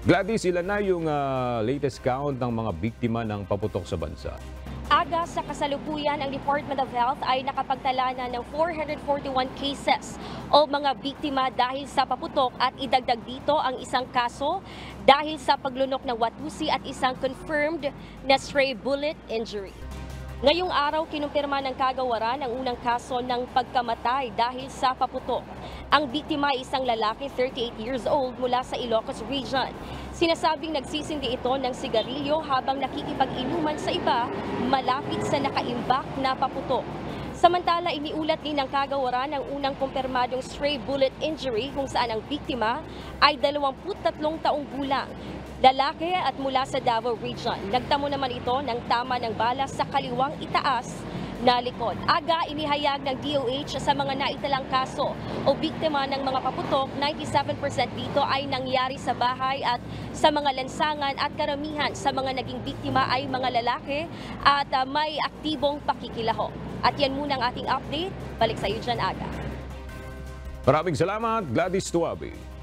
Gladys, ilan na yung latest count ng mga biktima ng paputok sa bansa? Aga sa kasalukuyan, ang Department of Health ay nakapagtala na ng 441 cases o mga biktima dahil sa paputok at idagdag dito ang isang kaso dahil sa paglunok ng watusi at isang confirmed na stray bullet injury. Ngayong araw, kinumpirma ng kagawaran ang unang kaso ng pagkamatay dahil sa paputok. Ang biktima ay isang lalaki, 38 years old, mula sa Ilocos Region. Sinasabing nagsisindi ito ng sigarilyo habang nakikipag-inuman sa iba malapit sa nakaimbak na paputok. Samantala, iniulat din ng kagawaran ang unang kumpirmadong stray bullet injury kung saan ang biktima ay 23 taong gulang. Lalaki at mula sa Davao Region. Nagtamo naman ito ng tama ng bala sa kaliwang itaas na likod. Aga inihayag ng DOH sa mga naitalang kaso o biktima ng mga paputok, 97% dito ay nangyari sa bahay at sa mga lansangan at karamihan sa mga naging biktima ay mga lalaki at may aktibong pakikilaho. At yan muna ang ating update. Balik sa iyo dyan, Aga. Maraming salamat, Gladys Tuabe.